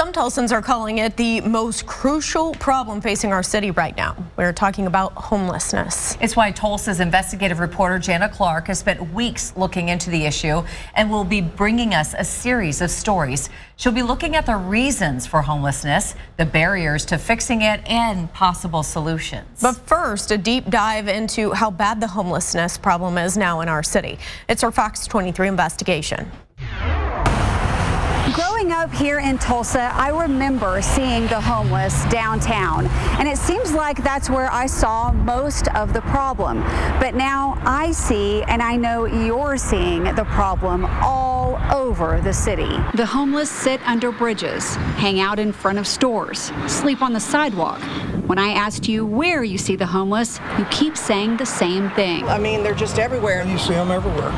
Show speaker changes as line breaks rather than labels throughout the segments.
Some Tulsans are calling it the most crucial problem facing our city right now. We're talking about homelessness.
It's why Tulsa's investigative reporter Jana Clark has spent weeks looking into the issue and will be bringing us a series of stories. She'll be looking at the reasons for homelessness, the barriers to fixing it, and possible solutions.
But first, a deep dive into how bad the homelessness problem is now in our city. It's our FOX23 investigation.
Growing up here in Tulsa, I remember seeing the homeless downtown, and it seems like that's where I saw most of the problem. But now I see, and I know you're seeing, the problem all over the city. The homeless sit under bridges, hang out in front of stores, sleep on the sidewalk. When I asked you where you see the homeless, you keep saying the same thing.
I mean, they're just everywhere.
You see them everywhere.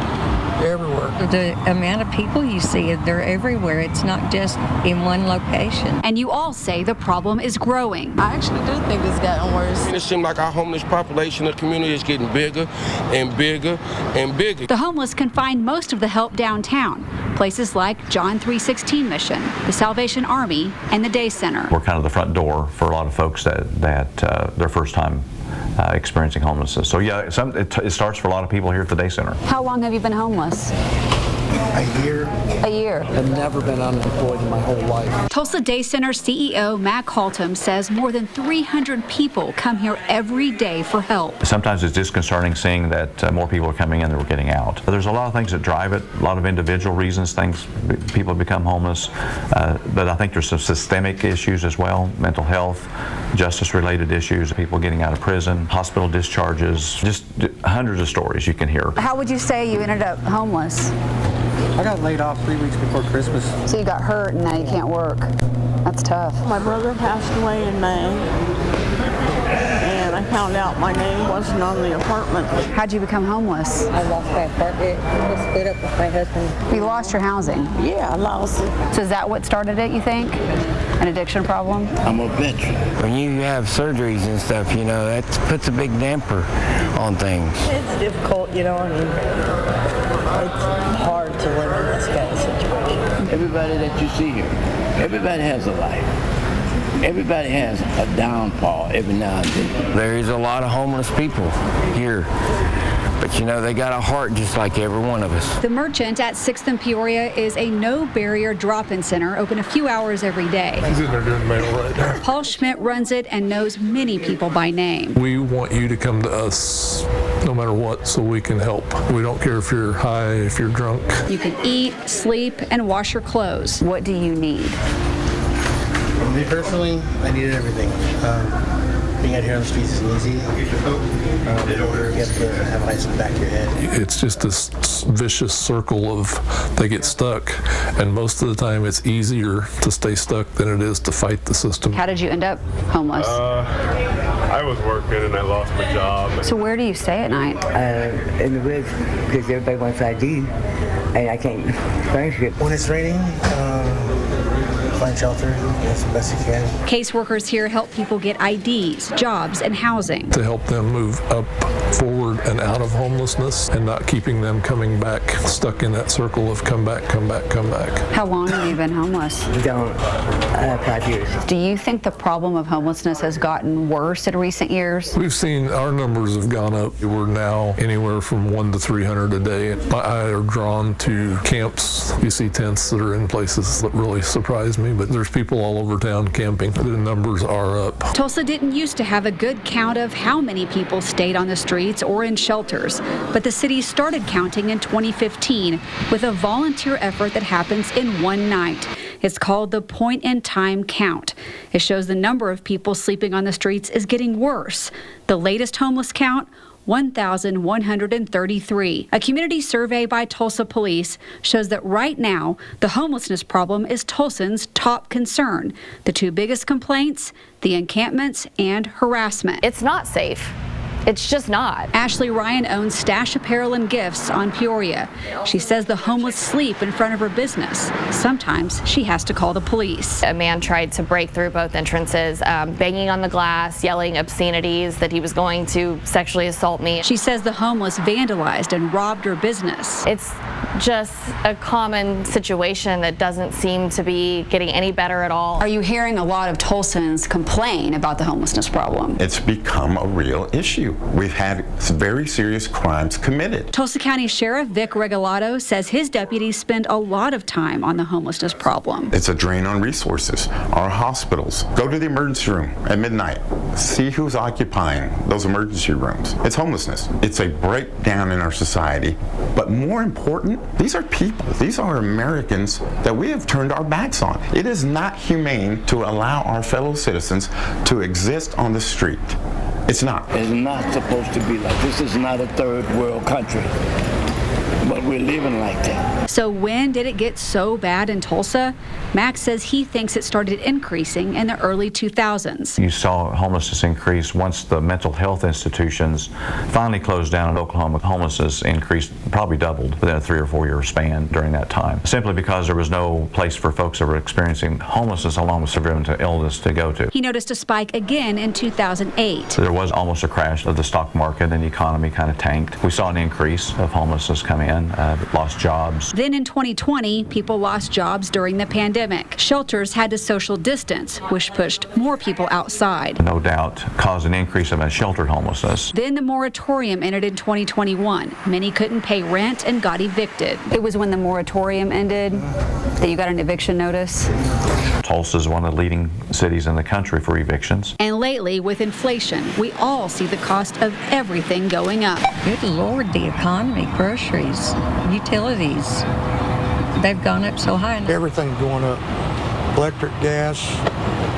Everywhere.
The amount of people you see, they're everywhere. It's not just in one location.
And you all say the problem is growing.
I actually do think it's gotten worse.
It seems like our homeless population of the community is getting bigger and bigger and bigger.
The homeless can find most of the help downtown. Places like John 316 Mission, the Salvation Army, and the Day Center.
We're kind of the front door for a lot of folks that their first time experiencing homelessness. So yeah, it starts for a lot of people here at the Day Center.
How long have you been homeless?
A year.
A year.
I've never been unemployed in my whole life.
Tulsa Day Center CEO Mac Haltom says more than 300 people come here every day for help.
Sometimes it's disconcerting seeing that more people are coming in than we're getting out. But there's a lot of things that drive it, a lot of individual reasons people become homeless. But I think there's some systemic issues as well, mental health, justice-related issues, people getting out of prison, hospital discharges, just hundreds of stories you can hear.
How would you say you ended up homeless?
I got laid off 3 weeks before Christmas.
So you got hurt and now you can't work. That's tough.
My brother passed away in May, and I found out my name wasn't on the apartment.
How'd you become homeless?
I lost my apartment. I split up with my husband.
You lost your housing.
Yeah, I lost it.
So is that what started it, you think? An addiction problem?
I'm a veteran. When you have surgeries and stuff, you know, that puts a big damper on things.
It's difficult, you know, I mean, it's hard to live in this kind of situation.
Everybody that you see here, everybody has a life. Everybody has a downfall every now and then. There is a lot of homeless people here, but you know, they got a heart just like every one of us.
The Merchant at 6th and Peoria is a no-barrier drop-in center, open a few hours every day.
He's in there doing mail right now.
Paul Schmidt runs it and knows many people by name.
We want you to come to us no matter what, so we can help. We don't care if you're high, if you're drunk.
You can eat, sleep, and wash your clothes. What do you need?
Me personally, I needed everything. Being out here on the streets isn't easy. In order to get to have ice in the back of your head.
It's just this vicious circle of they get stuck, and most of the time it's easier to stay stuck than it is to fight the system.
How did you end up homeless?
I was working and I lost my job.
So where do you stay at night?
In the woods, because everybody wants ID, and I can't furnish it.
When it's raining, find shelter as best you can.
Caseworkers here help people get IDs, jobs, and housing.
To help them move up, forward, and out of homelessness, and not keeping them coming back, stuck in that circle of come back, come back, come back.
How long have you been homeless?
5 years.
Do you think the problem of homelessness has gotten worse in recent years?
We've seen our numbers have gone up. We're now anywhere from 1 to 300 a day. My eye are drawn to camps. You see tents that are in places that really surprise me, but there's people all over town camping. The numbers are up.
Tulsa didn't used to have a good count of how many people stayed on the streets or in shelters, but the city started counting in 2015 with a volunteer effort that happens in one night. It's called the point-in-time count. It shows the number of people sleeping on the streets is getting worse. The latest homeless count, 1,133. A community survey by Tulsa Police shows that right now, the homelessness problem is Tulsans' top concern. The two biggest complaints, the encampments and harassment.
It's not safe.
It's just not.
Ashley Ryan owns Stash Apparel and Gifts on Peoria. She says the homeless sleep in front of her business. Sometimes she has to call the police.
A man tried to break through both entrances, banging on the glass, yelling obscenities that he was going to sexually assault me.
She says the homeless vandalized and robbed her business.
It's just a common situation that doesn't seem to be getting any better at all.
Are you hearing a lot of Tulsans complain about the homelessness problem?
It's become a real issue. We've had very serious crimes committed.
Tulsa County Sheriff Vic Regalado says his deputies spend a lot of time on the homelessness problem.
It's a drain on resources. Our hospitals, go to the emergency room at midnight. See who's occupying those emergency rooms. It's homelessness. It's a breakdown in our society. But more important, these are people. These are Americans that we have turned our backs on. It is not humane to allow our fellow citizens to exist on the street. It's not.
It's not supposed to be like this. Is not a third world country. But we're living like that.
So when did it get so bad in Tulsa? Max says he thinks it started increasing in the early 2000s.
You saw homelessness increase once the mental health institutions finally closed down in Oklahoma. Homelessness increased, probably doubled within a 3 or 4 year span during that time, simply because there was no place for folks that were experiencing homelessness along with severe mental illness to go to.
He noticed a spike again in 2008.
There was almost a crash of the stock market and the economy kind of tanked. We saw an increase of homelessness come in. Lost jobs.
Then in 2020, people lost jobs during the pandemic. Shelters had to social distance, which pushed more people outside.
No doubt caused an increase of sheltered homelessness.
Then the moratorium ended in 2021. Many couldn't pay rent and got evicted. It was when the moratorium ended that you got an eviction notice?
Tulsa is one of the leading cities in the country for evictions.
And lately, with inflation, we all see the cost of everything going up.
Good Lord, the economy, groceries, utilities, they've gone up so high.
Everything's going up. Electric, gas,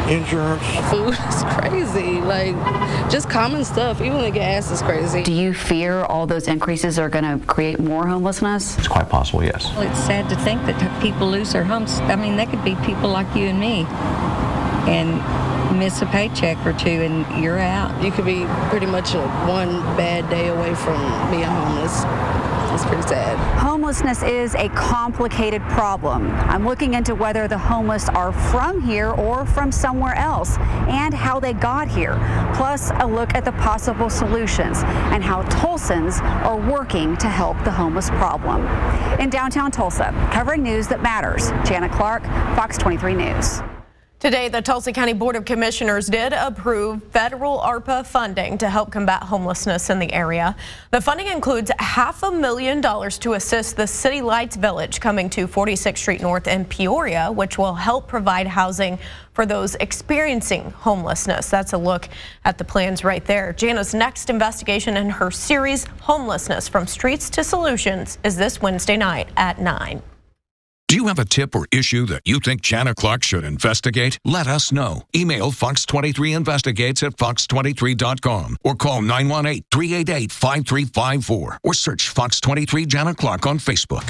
insurance.
Food is crazy. Like, just common stuff. Even the gas is crazy.
Do you fear all those increases are going to create more homelessness?
It's quite possible, yes.
Well, it's sad to think that people lose their homes. I mean, they could be people like you and me and miss a paycheck or two and you're out.
You could be pretty much one bad day away from being homeless. It's pretty sad.
Homelessness is a complicated problem. I'm looking into whether the homeless are from here or from somewhere else and how they got here. Plus, a look at the possible solutions and how Tulsans are working to help the homeless problem. In downtown Tulsa, covering news that matters, Jana Clark, Fox 23 News.
Today, the Tulsa County Board of Commissioners did approve federal ARPA funding to help combat homelessness in the area. The funding includes $500,000 to assist the City Lights Village coming to 46th Street North in Peoria, which will help provide housing for those experiencing homelessness. That's a look at the plans right there. Jana's next investigation in her series, Homelessness from Streets to Solutions, is this Wednesday night at 9.
Do you have a tip or issue that you think Jana Clark should investigate? Let us know. Email FOX23 Investigates at fox23.com or call 918-388-5354 or search Fox 23 Jana Clark on Facebook.